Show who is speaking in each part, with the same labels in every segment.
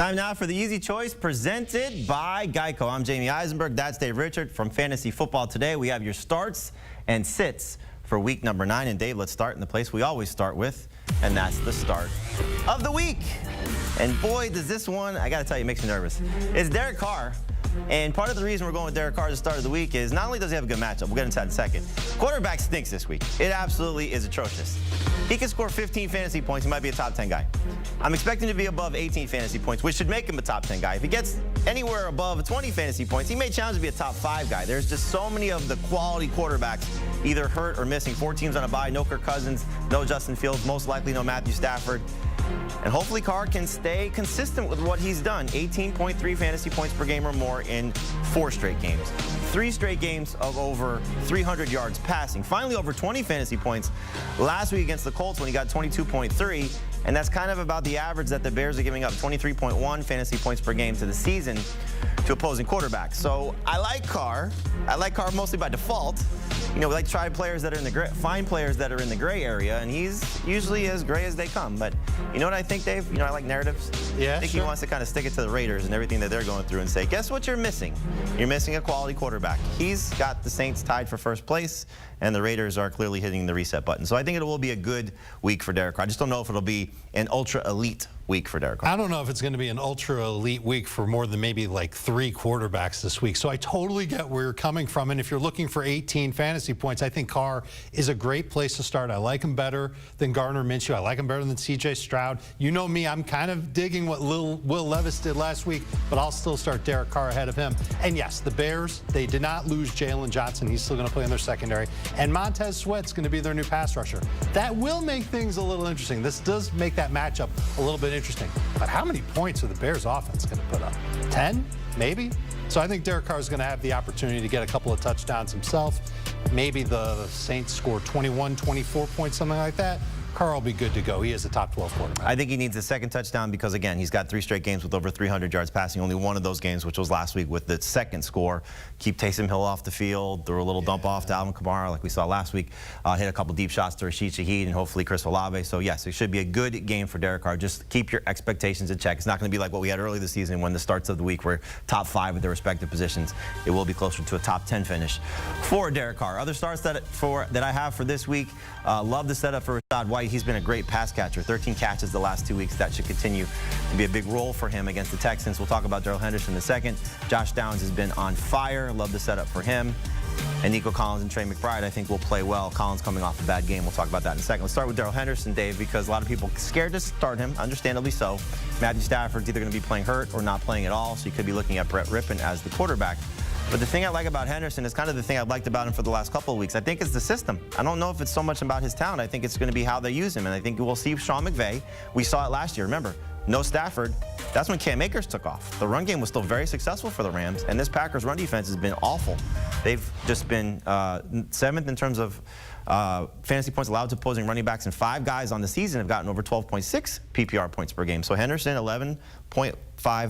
Speaker 1: Time now for the Easy Choice presented by Geico. I'm Jamie Eisenberg. That's Dave Richard from Fantasy Football Today. We have your starts and sits for week number 9. And Dave, let's start in the place we always start with, and that's the start of the week. And boy, does this one, I got to tell you, it makes me nervous. It's Derek Carr. And part of the reason we're going with Derek Carr at the start of the week is not only does he have a good matchup, we'll get into that in a second, quarterback stinks this week. It absolutely is atrocious. He can score 15 fantasy points. He might be a top 10 guy. I'm expecting to be above 18 fantasy points, which should make him a top 10 guy. If he gets anywhere above 20 fantasy points, he may challenge to be a top 5 guy. There's just so many of the quality quarterbacks either hurt or missing. 4 teams on a bye, no Kirk Cousins, no Justin Fields, most likely no Matthew Stafford. And hopefully Carr can stay consistent with what he's done. 18.3 fantasy points per game or more in 4 straight games. 3 straight games of over 300 yards passing. Finally over 20 fantasy points last week against the Colts when he got 22.3. And that's kind of about the average that the Bears are giving up, 23.1 fantasy points per game to the season to opposing quarterbacks. So I like Carr. I like Carr mostly by default. You know, we like to try players that are in the find players that are in the gray area, and he's usually as gray as they come. But you know what I think, Dave? You know, I like narratives.
Speaker 2: Yeah,
Speaker 1: I think
Speaker 2: sure.
Speaker 1: he wants to kind of stick it to the Raiders and everything that they're going through and say, guess what you're missing? You're missing a quality quarterback. He's got the Saints tied for first place, and the Raiders are clearly hitting the reset button. So I think it will be a good week for Derek Carr. I just don't know if it'll be an ultra-elite week for Derek Carr.
Speaker 2: I don't know if it's going to be an ultra-elite week for more than maybe like 3 quarterbacks this week. So I totally get where you're coming from. And if you're looking for 18 fantasy points, I think Carr is a great place to start. I like him better than Gardner Minshew. I like him better than C.J. Stroud. You know me, I'm kind of digging what Will Levis did last week, but I'll still start Derek Carr ahead of him. And yes, the Bears, they did not lose Jalen Johnson. He's still going to play in their secondary. And Montez Sweat's going to be their new pass rusher. That will make things a little interesting. This does make that matchup a little bit interesting. But how many points are the Bears offense going to put up? 10, maybe? So I think Derek Carr is going to have the opportunity to get a couple of touchdowns himself. Maybe the Saints score 21, 24 points, something like that. Carr will be good to go. He is a top 12 quarterback.
Speaker 1: I think he needs a second touchdown because, again, he's got 3 straight games with over 300 yards passing. Only one of those games, which was last week, with the second score. Keep Taysom Hill off the field. Threw a little dump off to Alvin Kamara like we saw last week. Hit a couple deep shots to Rashid Shaheed and hopefully Chris Olave. So, yes, it should be a good game for Derek Carr. Just keep your expectations in check. It's not going to be like what we had early this season when the starts of the week were top 5 at their respective positions. It will be closer to a top 10 finish for Derek Carr. Other starts that I have for this week, love the setup for Rachaad White. He's been a great pass catcher. 13 catches the last 2 weeks. That should continue to be a big role for him against the Texans. We'll talk about Darrell Henderson in a second. Josh Downs has been on fire. Love the setup for him. And Nico Collins and Trey McBride, I think, will play well. Collins coming off a bad game. We'll talk about that in a second. Let's start with Darrell Henderson, Dave, because a lot of people are scared to start him, understandably so. Matthew Stafford's either going to be playing hurt or not playing at all, so you could be looking at Brett Rippon as the quarterback. But the thing I like about Henderson is kind of the thing I've liked about him for the last couple of weeks. I think it's the system. I don't know if it's so much about his talent. I think it's going to be how they use him. And I think we'll see Sean McVay. We saw it last year. Remember, no Stafford. That's when Cam Akers took off. The run game was still very successful for the Rams. And this Packers run defense has been awful. They've just been 7th in terms of fantasy points allowed to opposing running backs. And 5 guys on the season have gotten over 12.6 PPR points per game. So Henderson, 11.5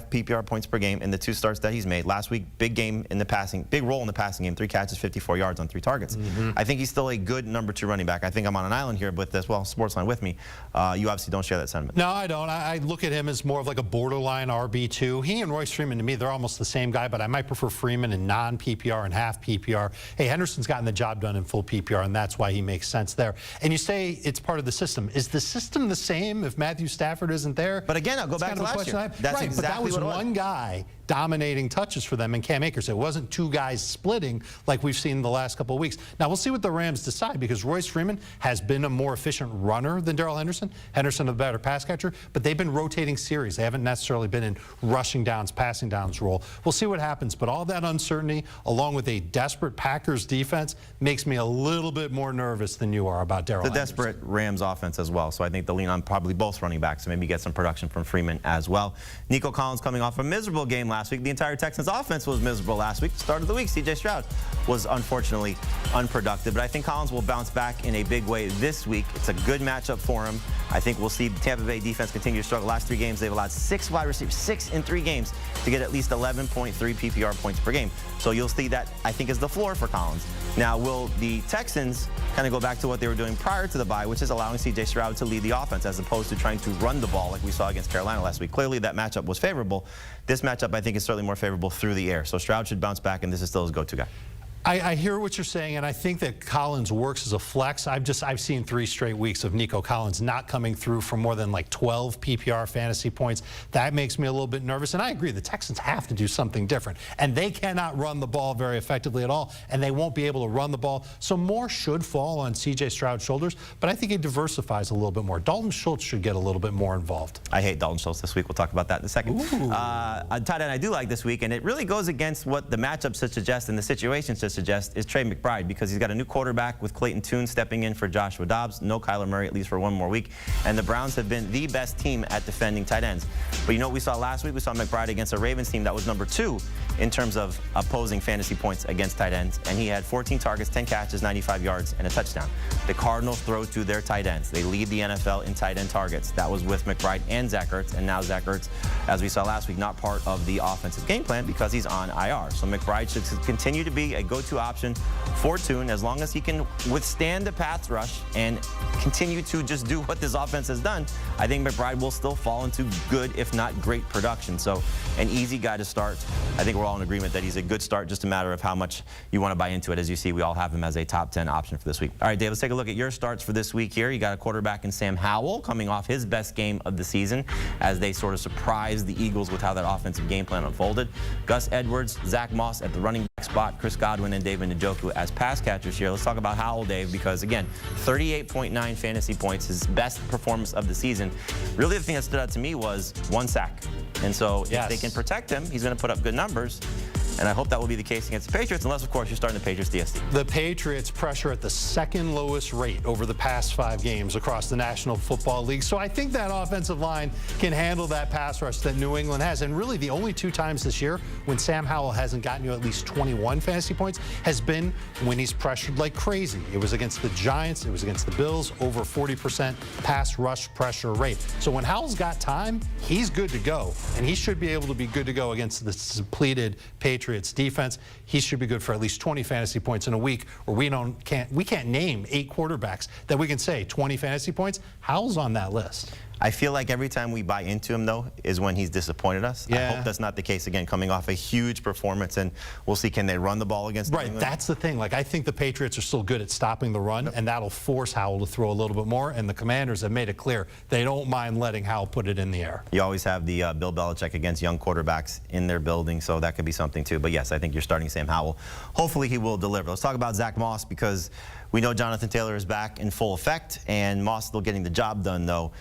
Speaker 1: PPR points per game in the 2 starts that he's made. Last week, big game in the passing, big role in the passing game, 3 catches, 54 yards on 3 targets. I think he's still a good number 2 running back. I think I'm on an island here with this. Well, Sportsline with me. You obviously don't share that sentiment.
Speaker 2: No, I don't. I look at him as more of like a borderline RB2. He and Royce Freeman, to me, they're almost the same guy, but I might prefer Freeman in non-PPR and half PPR. Hey, Henderson's gotten the job done in full PPR, and that's why he makes sense there. And you say it's part of the system. Is the system the same if Matthew Stafford isn't there?
Speaker 1: But again, I'll go back to last year. That's exactly
Speaker 2: but that was one guy dominating touches for them in Cam Akers. It wasn't 2 guys splitting like we've seen the last couple of weeks. Now, we'll see what the Rams decide because Royce Freeman has been a more efficient runner than Darrell Henderson. Henderson a better pass catcher, but they've been rotating series. They haven't necessarily been in rushing downs, passing downs role. We'll see what happens, but all that uncertainty along with a desperate Packers defense makes me a little bit more nervous than you are about Darrell Henderson.
Speaker 1: Desperate Rams offense as well, so I think they'll lean on probably both running backs, so maybe get some production from Freeman as well. Nico Collins coming off a miserable game last last week. The entire Texans offense was miserable last week. Start of the week, C.J. Stroud was unfortunately unproductive. But I think Collins will bounce back in a big way this week. It's a good matchup for him. I think we'll see the Tampa Bay defense continue to struggle. Last 3 games, they've allowed 6 wide receivers, 6 in 3 games, to get at least 11.3 PPR points per game. So you'll see that, I think, is the floor for Collins. Now, will the Texans kind of go back to what they were doing prior to the bye, which is allowing C.J. Stroud to lead the offense as opposed to trying to run the ball like we saw against Carolina last week? Clearly, that matchup was favorable. This matchup, I think, is certainly more favorable through the air. So Stroud should bounce back, and this is still his go-to guy.
Speaker 2: I hear what you're saying, and I think that Collins works as a flex. I've seen 3 straight weeks of Nico Collins not coming through for more than like 12 PPR fantasy points. That makes me a little bit nervous, and I agree, the Texans have to do something different, and they cannot run the ball very effectively at all, and they won't be able to run the ball, so more should fall on C.J. Stroud's shoulders, but I think he diversifies a little bit more. Dalton Schultz should get a little bit more involved.
Speaker 1: I hate Dalton Schultz this week. We'll talk about that in a second. A tight end I do like this week, and it really goes against what the matchup should suggest and the situation should suggest, is Trey McBride, because he's got a new quarterback with Clayton Tune stepping in for Joshua Dobbs. No Kyler Murray, at least for 1 more week. And the Browns have been the best team at defending tight ends. But you know what we saw last week? We saw McBride against a Ravens team that was number 2 in terms of opposing fantasy points against tight ends. And he had 14 targets, 10 catches, 95 yards, and a touchdown. The Cardinals throw to their tight ends. They lead the NFL in tight end targets. That was with McBride and Zach Ertz. And now Zach Ertz, as we saw last week, not part of the offensive game plan because he's on IR. So McBride should continue to be a go-to option for Tune as long as he can withstand the pass rush and continue to just do what this offense has done. I think McBride will still fall into good, if not great, production. So an easy guy to start. I think we're all in agreement that he's a good start, just a matter of how much you want to buy into it. As you see, we all have him as a top 10 option for this week. All right, Dave, let's take a look at your starts for this week here. You got a quarterback in Sam Howell coming off his best game of the season as they sort of surprised the Eagles with how that offensive game plan unfolded. Gus Edwards, Zach Moss at the running back spot, Chris Godwin and David Njoku as pass catchers here. Let's talk about Howell, Dave, because again, 38.9 fantasy points, his best performance of the season. Really, the thing that stood out to me was 1 sack. And so if they can protect him, he's going to put up good numbers. And I hope that will be the case against the Patriots, unless, of course, you're starting the Patriots DST.
Speaker 2: The Patriots pressure at the 2nd lowest rate over the past 5 games across the National Football League. So I think that offensive line can handle that pass rush that New England has. And really, the only 2 times this year when Sam Howell hasn't gotten you at least 21 fantasy points has been when he's pressured like crazy. It was against the Giants. It was against the Bills. Over 40% pass rush pressure rate. So when Howell's got time, he's good to go. And he should be able to be good to go against the depleted Patriots defense. He should be good for at least 20 fantasy points in a week where we can't name 8 quarterbacks that we can say 20 fantasy points. Howell's on that list.
Speaker 1: I feel like every time we buy into him, though, is when he's disappointed us.
Speaker 2: Yeah.
Speaker 1: I hope that's not the case again, coming off a huge performance, and we'll see, can they run the ball against
Speaker 2: Right,
Speaker 1: England?
Speaker 2: that's the thing. Like, I think the Patriots are still good at stopping the run, and that'll force Howell to throw a little bit more, and the Commanders have made it clear they don't mind letting Howell put it in the air.
Speaker 1: You always have the Bill Belichick against young quarterbacks in their building, so that could be something, too. But, yes, I think you're starting Sam Howell. Hopefully he will deliver. Let's talk about Zach Moss, because we know Jonathan Taylor is back in full effect, and Moss still getting the job done, though,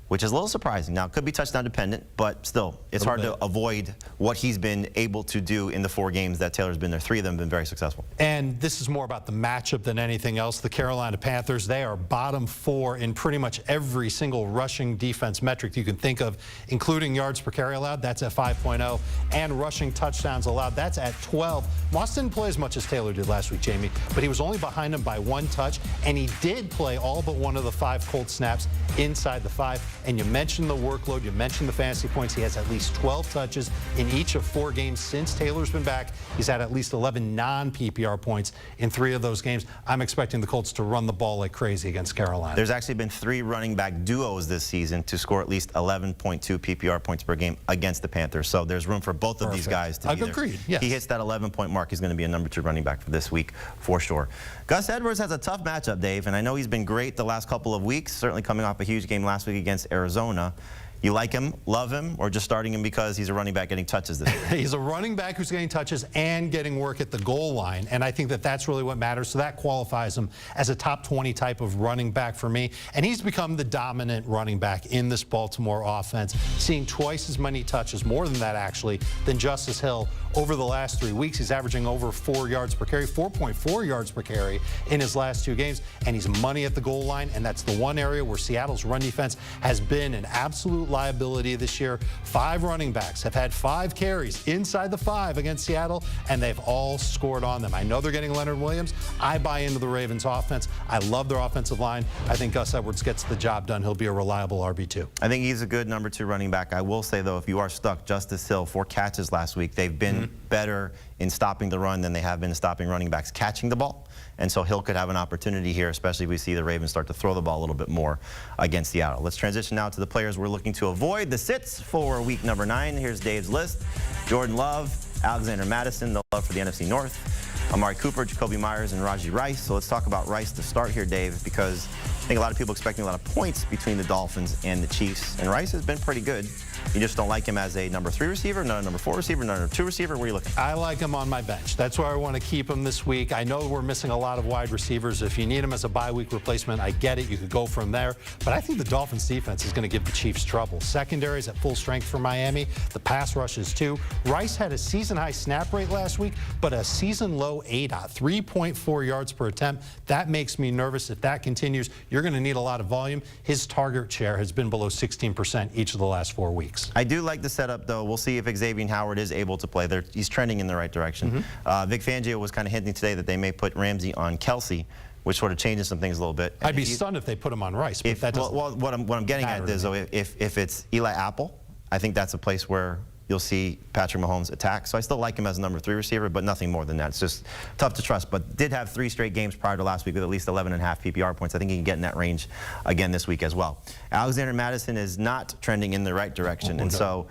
Speaker 1: which is a little surprising. Now, it could be touchdown dependent, but still, it's hard to avoid what he's been able to do in the 4 games that Taylor's been there. 3 of them have been very successful.
Speaker 2: And this is more about the matchup than anything else. The Carolina Panthers, they are bottom 4 in pretty much every single rushing defense metric you can think of, including yards per carry allowed. That's at 5.0. And rushing touchdowns allowed. That's at 12. Moss didn't play as much as Taylor did last week, Jamie, but he was only behind him by 1 touch, and he did play all but 1 of the 5 cold snaps inside the 5. And you mentioned the workload, you mentioned the fantasy points. He has at least 12 touches in each of 4 games since Taylor's been back. He's had at least 11 non-PPR points in 3 of those games. I'm expecting the Colts to run the ball like crazy against Carolina.
Speaker 1: There's actually been 3 running back duos this season to score at least 11.2 PPR points per game against the Panthers. So there's room for both of these guys to be there.
Speaker 2: Agreed, yes.
Speaker 1: He hits that 11-point mark. He's going to be a number 2 running back for this week for sure. Gus Edwards has a tough matchup, Dave, and I know he's been great the last couple of weeks, certainly coming off a huge game last week against Arizona. You like him, love him, or just starting him because he's a running back getting touches this week?
Speaker 2: He's a running back who's getting touches and getting work at the goal line, and I think that that's really what matters. So that qualifies him as a top 20 type of running back for me, and he's become the dominant running back in this Baltimore offense, seeing twice as many touches, more than that actually, than Justice Hill over the last 3 weeks. He's averaging over 4 yards per carry, 4.4 yards per carry in his last 2 games, and he's money at the goal line, and that's the one area where Seattle's run defense has been an absolute liability this year. 5 running backs have had 5 carries inside the 5 against Seattle, and they've all scored on them. I know they're getting Leonard Williams. I buy into the Ravens offense. I love their offensive line. I think Gus Edwards gets the job done. He'll be a reliable RB2.
Speaker 1: I think he's a good number 2 running back. I will say, though, if you are stuck, Justice Hill, 4 catches last week. They've been better in stopping the run than they have been in stopping running backs catching the ball. And so Hill could have an opportunity here, especially if we see the Ravens start to throw the ball a little bit more against Seattle. Let's transition now to the players we're looking to avoid the sits for week number 9. Here's Dave's list. Jordan Love, Alexander Mattison, no love for the NFC North. Amari Cooper, Jacoby Myers, and Raji Rice. So let's talk about Rice to start here, Dave, because I think a lot of people expecting a lot of points between the Dolphins and the Chiefs. And Rice has been pretty good. You just don't like him as a number 3 receiver, not a number 4 receiver, not a number 2 receiver. Where are you looking?
Speaker 2: I like him on my bench. That's where I want to keep him this week. I know we're missing a lot of wide receivers. If you need him as a bye week replacement, I get it. You could go from there. But I think the Dolphins defense is going to give the Chiefs trouble. Secondary is at full strength for Miami. The pass rush is too. Rice had a season-high snap rate last week, but a season-low ADOT, 3.4 yards per attempt. That makes me nervous. If that continues, you're going to need a lot of volume. His target share has been below 16% each of the last 4 weeks.
Speaker 1: I do like the setup, though. We'll see if Xavier Howard is able to play. He's trending in the right direction. Vic Fangio was kind of hinting today that they may put Ramsey on Kelsey, which sort of changes some things a little bit.
Speaker 2: I'd be stunned if they put him on Rice, but that doesn't
Speaker 1: well, what I'm getting at is, though, if it's Eli Apple, I think that's a place where you'll see Patrick Mahomes attack. So I still like him as a number 3 receiver, but nothing more than that. It's just tough to trust, but did have 3 straight games prior to last week with at least 11.5 PPR points. I think he can get in that range again this week as well. Alexander Mattison is not trending in the right direction, and so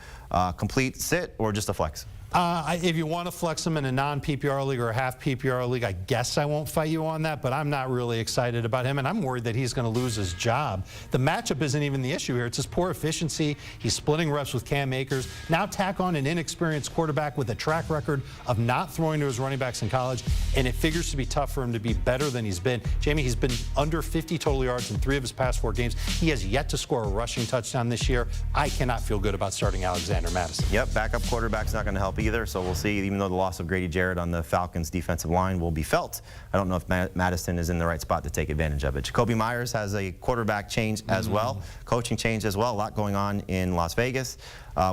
Speaker 1: complete sit or just a flex?
Speaker 2: If you want to flex him in a non-PPR league or a half PPR league, I guess I won't fight you on that, but I'm not really excited about him, and I'm worried that he's going to lose his job. The matchup isn't even the issue here. It's his poor efficiency. He's splitting reps with Cam Akers. Now tack on an inexperienced quarterback with a track record of not throwing to his running backs in college, and it figures to be tough for him to be better than he's been. Jamie, he's been under 50 total yards in 3 of his past 4 games. He has yet to score a rushing touchdown this year. I cannot feel good about starting Alexander Mattison.
Speaker 1: Yep, backup quarterback's not going to help either, so we'll see. Even though the loss of Grady Jarrett on the Falcons defensive line will be felt, I don't know if Madison is in the right spot to take advantage of it. Jacoby Myers has a quarterback change as well, coaching change as well, a lot going on in Las Vegas.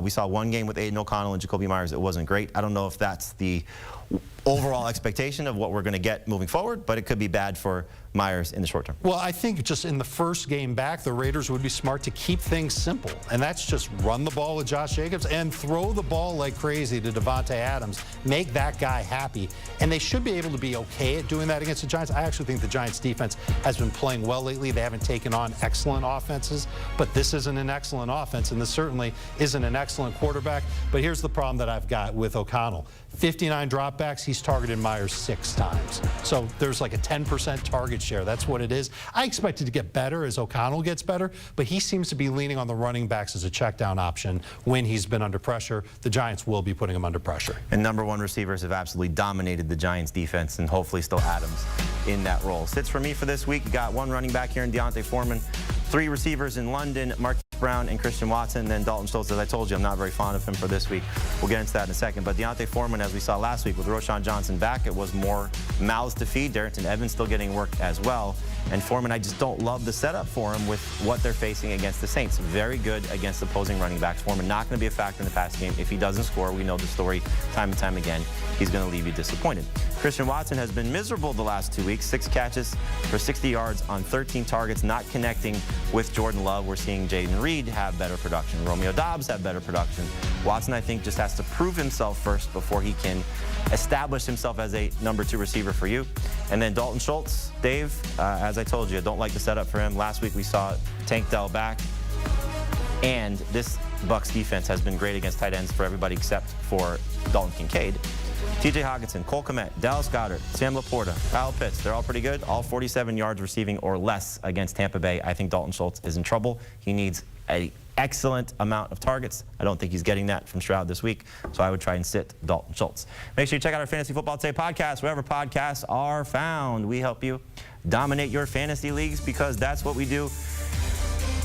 Speaker 1: We saw 1 game with Aiden O'Connell and Jacoby Myers. It wasn't great. I don't know if that's the overall expectation of what we're going to get moving forward, but it could be bad for Myers in the short term.
Speaker 2: Well, I think just in the first game back, the Raiders would be smart to keep things simple, and that's just run the ball with Josh Jacobs and throw the ball like crazy to Devontae Adams. Make that guy happy, and they should be able to be okay at doing that against the Giants. I actually think the Giants defense has been playing well lately. They haven't taken on excellent offenses, but this isn't an excellent offense, and this certainly isn't an excellent quarterback. But here's the problem that I've got with O'Connell. 59 dropbacks, he's targeted Myers 6 times. So there's like a 10% target share. That's what it is. I expect it to get better as O'Connell gets better, but he seems to be leaning on the running backs as a check down option when he's been under pressure. The Giants will be putting him under pressure.
Speaker 1: And number 1 receivers have absolutely dominated the Giants defense, and hopefully still Adams in that role. Sits for me for this week. Got 1 running back here in Deontay Foreman, 3 receivers in London, Marquise Brown and Christian Watson, then Dalton Schultz. As I told you, I'm not very fond of him for this week. We'll get into that in a second. But Deontay Foreman, as we saw last week with Roshan Johnson back, it was more mouths to feed. Darrington Evans still getting work as well. And Foreman, I just don't love the setup for him with what they're facing against the Saints. Very good against opposing running backs. Foreman not going to be a factor in the pass game. If he doesn't score, we know the story time and time again. He's going to leave you disappointed. Christian Watson has been miserable the last 2 weeks. 6 catches for 60 yards on 13 targets, not connecting with Jordan Love. We're seeing Jaden Reed have better production. Romeo Doubs have better production. Watson, I think, just has to prove himself first before he can establish himself as a number 2 receiver for you. And then Dalton Schultz, Dave, as I told you, I don't like the setup for him. Last week we saw Tank Dell back. And this Bucs defense has been great against tight ends for everybody except for Dalton Kincaid. TJ Hawkinson, Cole Kmet, Dallas Goedert, Sam Laporta, Kyle Pitts, they're all pretty good. All 47 yards receiving or less against Tampa Bay. I think Dalton Schultz is in trouble. He needs an excellent amount of targets. I don't think he's getting that from Stroud this week, so I would try and sit Dalton Schultz. Make sure you check out our Fantasy Football Today podcast, wherever podcasts are found. We help you dominate your fantasy leagues because that's what we do.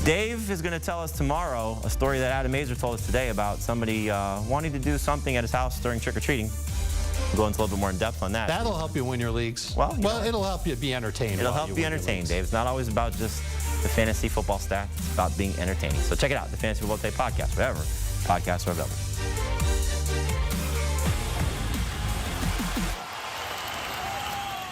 Speaker 1: Dave is going to tell us tomorrow a story that Adam Mazer told us today about somebody wanting to do something at his house during trick-or-treating. We'll go into a little bit more in depth on that.
Speaker 2: That'll help you win your leagues.
Speaker 1: Well,
Speaker 2: it'll help you be entertained.
Speaker 1: It'll help you entertained, Dave. It's not always about just the fantasy football stats. It's about being entertaining. So check it out, the Fantasy Football Today podcast, wherever podcasts are available.